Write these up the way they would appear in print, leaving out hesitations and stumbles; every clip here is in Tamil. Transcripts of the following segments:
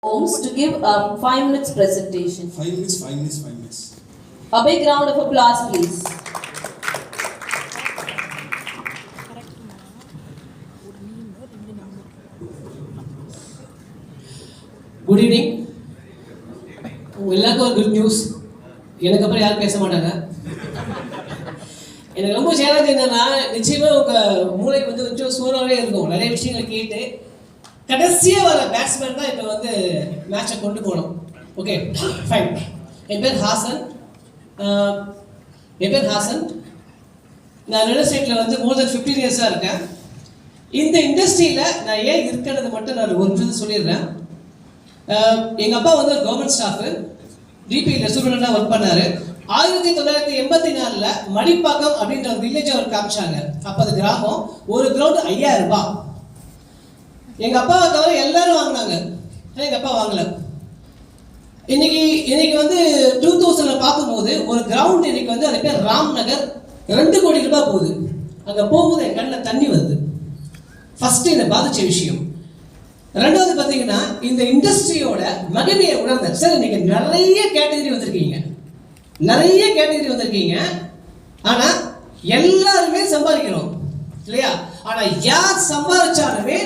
Holmes to give a 5 minutes presentation. 5 minutes, 5 minutes, 5 minutes. A big round of applause, please. Good evening. எல்லாருக்கும் ஒரு குட் நியூஸ். எனக்கு அப்புறம் யாரும் பேச மாட்டாங்க. எனக்கு ரொம்ப சேலஞ்ச் என்னன்னா, நிச்சயமாக உங்கள் மூளைக்கு வந்து கொஞ்சம் சோறாகவே இருக்கும். நிறைய விஷயங்களை கேட்டு கடைசியாக வர பேட்ஸ்மேன் தான் இப்போ வந்து மேட்சை கொண்டு போகணும். Okay fine. என் பேர் ஹாசன். நான் ரியல் எஸ்டேட்டில் வந்து மோர் தென் 15 இயர்ஸாக இருக்கேன். இந்த இண்டஸ்ட்ரியில் நான் ஏன் இருக்கிறது மட்டும் நான் ஒரு சொல்லிடுறேன். எங்கள் அப்பா வந்து ஒரு கவர்மெண்ட் ஸ்டாஃபு, டிபியில் ஸ்டூடெண்டாக ஒர்க் பண்ணார். 1984 மடிப்பாக்கம் அப்படின்ற ஒரு வில்லேஜை அவர் காமிச்சாங்க. அப்போ அது கிராமம். ஒரு கிரவுண்டு 5000 ரூபாய். எங்கள் அப்பாவை தவிர எல்லாரும் வாங்கினாங்க, எங்கள் அப்பா வாங்கலை. இன்னைக்கு வந்து 2000 பார்க்கும்போது ஒரு கிரவுண்ட் இன்னைக்கு வந்து அது பேர் ராம்நகர், 2 கோடி ரூபாய் போகுது. அங்கே போகும்போது என் கண்ணில் தண்ணி வருது. ஃபஸ்ட்டு என்னை பாதித்த விஷயம். ரெண்டாவது பார்த்தீங்கன்னா, இந்த இண்டஸ்ட்ரியோட மகிமையை உணர்ந்தேன். சார் இன்னைக்கு நிறைய கேட்டகரி வந்திருக்கீங்க, ஆனால் எல்லாருமே சம்பாதிக்கிறோம் இல்லையா? ஆனால் யார் சம்பாதிச்சாலுமே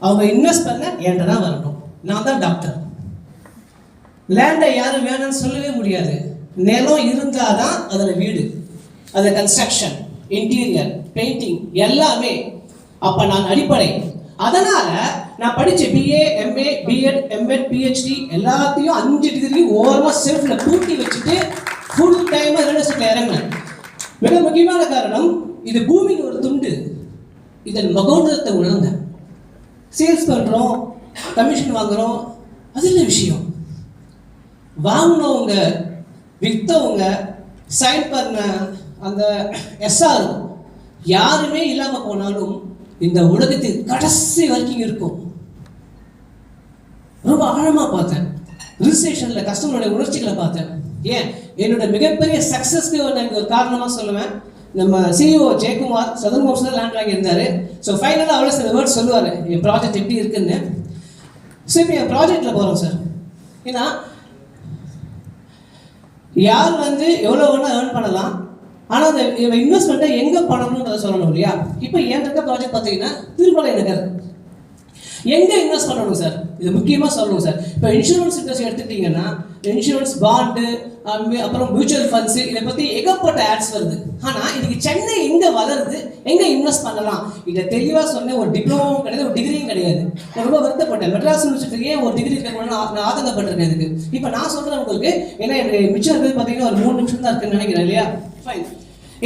அவங்க இன்வெஸ்ட் பண்ண என்கிட்ட தான் வரணும். நான் தான் டாக்டர். லேண்டை யாரும் வேணும்னு சொல்லவே முடியாது. நிலம் இருந்தால் தான் அதில் வீடு, அது கன்ஸ்ட்ரக்ஷன், இன்டீரியர், பெயிண்டிங் எல்லாமே. அப்போ நான் அடிப்படை. அதனால நான் படித்த BA, MA, BEd, MEd, PhD எல்லாத்தையும் 5 டிகிரி ஓரமாக செல்ஃபில் கூட்டி வச்சுட்டு ஃபுல் டைமாக ரியல் எஸ்டேட்டில் இறங்கினேன். மிக முக்கியமான காரணம், இது பூமிக்கு ஒரு துண்டு. இதன் மகோன்னதத்தை உணர்ந்தேன். சேல்ஸ் பண்ணுறோம், கமிஷன் வாங்குகிறோம், அது இல்லை விஷயம். வாங்கினவங்க, விற்றவங்க, சைன் பண்ண அந்த எஸ்ஆர் யாருமே இல்லாமல் போனாலும் இந்த உலகத்தில் கடைசி வரைக்கும் இருக்கும். ரொம்ப ஆழமாக பார்த்தேன். ரிஜிஸ்ட்ரேஷனில் கஸ்டமருடைய உணர்ச்சிகளை பார்த்தேன். ஏன் என்னோட மிகப்பெரிய சக்ஸஸ்க்கு நான் ஒரு காரணமாக சொல்லுவேன். நம்ம சிஇஓ ஜெயக்குமார் சதன் மோட்ஸ் தான் லேண்ட் வாங்கியிருந்தாரு. ஸோ ஃபைனலாக அவ்வளோ சில வேர்ட்ஸ் சொல்லுவார், என் ப்ராஜெக்ட் எப்படி இருக்குன்னு. ஸோ இப்போ என் ப்ராஜெக்டில் போகிறோம் சார். ஏன்னா யார் வந்து எவ்வளோ வேணால் ஏர்ன் பண்ணலாம், ஆனால் அந்த இன்வெஸ்ட்மெண்ட்டை எங்கே பண்ணணுன்றதை சொல்லணும் இல்லையா? இப்போ என் இருக்க ப்ராஜெக்ட் பார்த்தீங்கன்னா திருமலை நகர். எங்கே இன்வெஸ்ட் பண்ணணும் சார்? இது முக்கியமாக சொல்லணும் சார். இப்போ இன்சூரன்ஸ் இண்டஸ்ட்ரி எடுத்துக்கிட்டிங்கன்னா இன்சூரன்ஸ், பாண்டு, அப்புறம் மியூச்சுவல் ஃபண்ட்ஸு, இதை பற்றி ஏகப்பட்ட ஆட்ஸ் வருது. ஆனால் இன்னைக்கு சென்னை எங்கே வளருது, எங்கே இன்வெஸ்ட் பண்ணலாம், இதை தெளிவாக சொன்ன ஒரு டிப்ளமோவும் கிடையாது, ஒரு டிகிரியும் கிடையாது. நான் ரொம்ப வருத்தப்பட்டேன். மெட்ராஸ் யூனிவர்சிட்டியே ஒரு டிகிரி இருக்கணும்னு நான் ஆதங்கப்பட்டிருக்கேன் இதுக்கு. இப்போ நான் சொல்கிறேன் உங்களுக்கு, ஏன்னா எனக்கு மிச்சம் இருக்கிறது பார்த்தீங்கன்னா ஒரு 3 நிமிஷம் தான் இருக்குன்னு நினைக்கிறேன் இல்லையா? ஃபைன்.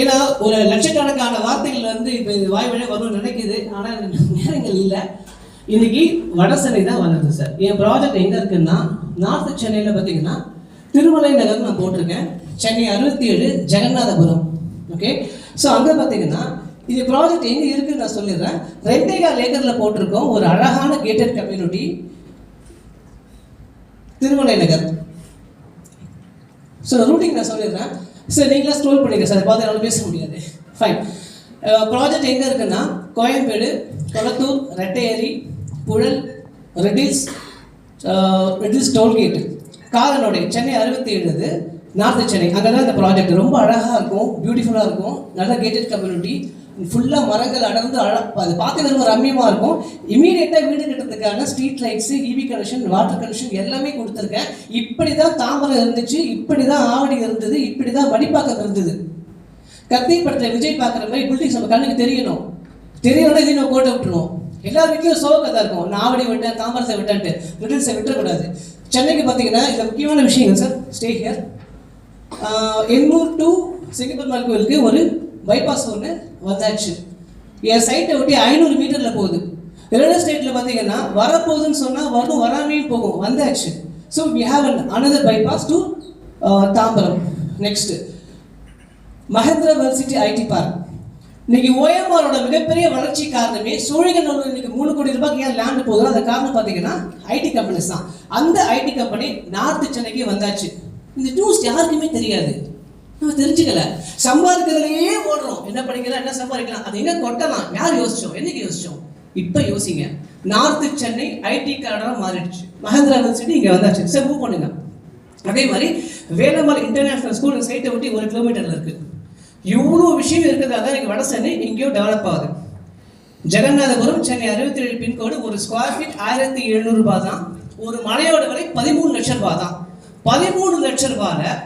ஏன்னா ஒரு லட்சக்கணக்கான வார்த்தைகள் வந்து இப்போ வாய் வழியாக வரும்னு நினைக்குது, ஆனால் நேரங்கள் இல்லை. இன்னைக்கு வட சென்னை தான் வளருது சார். என் ப்ராஜெக்ட் எங்கே இருக்குன்னா, நார்த்து சென்னையில் பார்த்தீங்கன்னா திருமலை நகர் நான் போட்டிருக்கேன். சென்னை 67 ஜெகநாதபுரம். ஓகே, ஸோ அங்கே பார்த்தீங்கன்னா இது ப்ராஜெக்ட் எங்கே இருக்குன்னு நான் சொல்லிடுறேன். 2.25 ஏக்கரில் போட்டிருக்கோம். ஒரு அழகான கேட்டட் கம்யூனிட்டி, திருமலை நகர். ஸோ ரூட்டிங் நான் சொல்லிடுறேன் சார், நீங்களாம் ஸ்க்ரோல் பண்ணிக்க சார், பார்த்து என்னால் பேச முடியாது. ஃபைன். ப்ராஜெக்ட் எங்கே இருக்குன்னா, கோயம்பேடு, கொளத்தூர், ரெட்டையேரி, புழல், ரெட்டில்ஸ் டோல்கேட்டு, காலனோடை, சென்னை 67 நார்த்து சென்னை. அங்கே தான் இந்த ப்ராஜெக்ட் ரொம்ப அழகாக இருக்கும், பியூட்டிஃபுல்லாக இருக்கும். நல்ல கேட்டட் கம்யூனிட்டி, ஃபுல்லாக மரங்கள் அடர்ந்து அது பார்க்கறது ரொம்ப ரம்மியமாக இருக்கும். இமீடியட்டாக வீடு கட்டுறதுக்கான street lights, EB connection, water connection எல்லாமே கொடுத்துருக்கேன். இப்படி தான் தாம்பரம் இருந்துச்சு, இப்படி தான் ஆவடி இருந்தது, இப்படி தான் மடிப்பாக்கம் இருந்தது. கத்தி படத்தில் விஜய் பார்க்குற மாதிரி பில்டிங்ஸ் நம்ம கண்ணுக்கு தெரியணும். தெரியணும் இதையும் நம்ம போட்டு விட்டுருவோம். எல்லார் வீட்லையும் சோகத்தான் இருக்கும், நான் ஆவடி விட்டேன், தாம்பரத்தை விட்டேன்ட்டு. ரிட்டில்ஸை விட்டுறக்கூடாது. சென்னைக்கு பார்த்தீங்கன்னா இதில் முக்கியமான விஷயங்கள் sir, stay here. Ennore to Singaperumal கோயிலுக்கு ஒரு பைபாஸ் ஒன்று வந்தாச்சு. என் சைட்டை ஒட்டி 500 மீட்டரில் போகுது. ரியல் எஸ்டேட்டில் பார்த்தீங்கன்னா வரப்போகுதுன்னு சொன்னால் வரும், வராமையும் போகும். வந்தாச்சு. So we have another bypass to Tambaram. Next Mahindra world city IT park. இன்னைக்கு ஓஎம்ஆரோட மிகப்பெரிய வளர்ச்சி காரணமே சோழிங்கநல்லூர் இன்னைக்கு 3 கோடி ரூபாய்க்கு ஏன் லேண்டு போகுது, அந்த காரணம் பார்த்தீங்கன்னா ஐடி கம்பெனிஸ் தான். அந்த ஐடி கம்பெனி நார்த்து சென்னைக்கு வந்தாச்சு. இந்த நியூஸ் யாருக்குமே தெரியாது, நம்ம தெரிஞ்சுக்கல. சம்பாதிக்கிறதுலையே ஓடுறோம். என்ன படிக்கலாம், என்ன சம்பாதிக்கலாம், அது எங்கே கொட்டலாம், யார் யோசிச்சோம், என்னைக்கு யோசிச்சோம்? இப்போ யோசிங்க. நார்த்து சென்னை ஐடி கார்டராக மாறிடுச்சு. மகேந்திரா யூனிவர்சிட்டி இங்கே வந்தாச்சு. சரி மூவ் பண்ணுங்க. அதே மாதிரி வேலம்மாள் இன்டர்நேஷ்னல் ஸ்கூல் சைட்டை விட்டு 1 கிலோமீட்டரில் இருக்குது. இவ்வளோ விஷயம் இருக்கிறதா தான் எனக்கு வட சென்னை எங்கேயோ டெவலப் ஆகுது. ஜெகநாதபுரம் சென்னை 67 பின்கோடு, ஒரு ஸ்கொயர் ஃபீட் 1700 ரூபாய் தான். ஒரு மனையோட விலை 13 லட்சம் ரூபாய் தான். 13 லட்சம் ரூபாயில்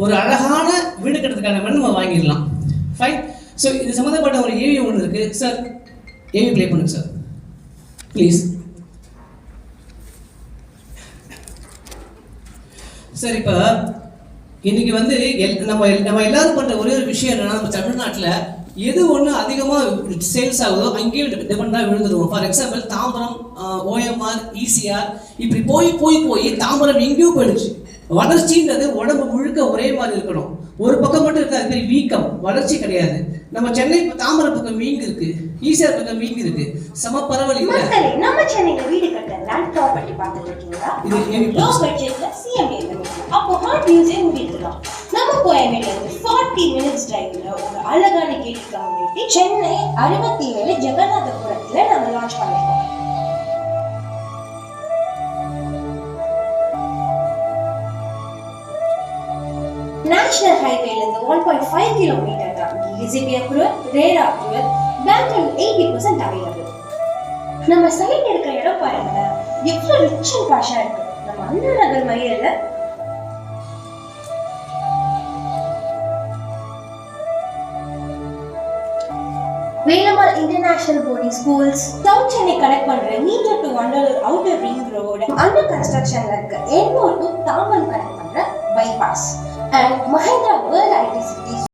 ஒரு அழகான வீடு கட்டுறதுக்கான மண் நம்ம வாங்கிடலாம். ஃபைன். ஸோ இது சம்மந்தப்பட்ட ஒரு ஏவி ஒன்று இருக்குது சார். ஏவி ப்ளே பண்ணுங்க சார் ப்ளீஸ். சார் இப்போ இன்னைக்கு வந்து நம்ம எல்லாரும் பண்ணுற ஒரே ஒரு விஷயம் என்னன்னா, நம்ம தமிழ்நாட்டில் எது ஒன்று அதிகமாக சேல்ஸ் ஆகுதோ அங்கேயும் டிபெண்டாக விழுந்துருவோம். For example Tambaram, OMR, ECR இப்படி போய் தாம்பரம் எங்கேயோ போயிடுச்சு. வளர்ச்சின்றது உடம்பு முழுக்க ஒரே மாதிரி இருக்கணும். ஒரு பக்கம் மட்டும் இருக்காது, பெரிய வீக்கம், வளர்ச்சி கிடையாது. நம்ம சென்னை தாம்பரம் பக்கம் வீங்கு இருக்கு, ECR பக்கம் வீங்கு இருக்கு, சம பரவல் இல்லை. நம்ம சென்னையில வீடு கட்ட லேண்ட் ப்ராப்பர்ட்டி பார்த்துட்டு இருக்கீங்களா? லோ பட்ஜெட்ல CMA அப்போ ஹார்ட் யூஸே முடிக்கலாம். நம்ம கோயம்பேடுல இருந்து 40 மினிட்ஸ் டிரைவ்ல ஒரு அழகான கேட் கம்யூனிட்டி சென்னை 67 ஜெகநாதபுரத்துல நம்ம லான்ச் பண்ணிருக்கோம். நேஷனல் ஹைவேல இருந்து 1.5 கிலோமீட்டர் தான். ECP approval, rate approval, bank loan 80% available. நம்ம சைட் இருக்கிற இடம் பாருங்க, எவ்வளவு ரிச் அண்ட் பாஷா இருக்கு. நம்ம அண்ணா நகர் மையல்ல Velammal international boarding schools, south Chennai connect பண்ற metre to Vandalur outer ring road, under கன்ஸ்ட்ரக்ஷன்ல இருக்க எண்ணூர் டு தாம்பரம் கனெக்ட் பண்ற bypass, and Mahindra world IT city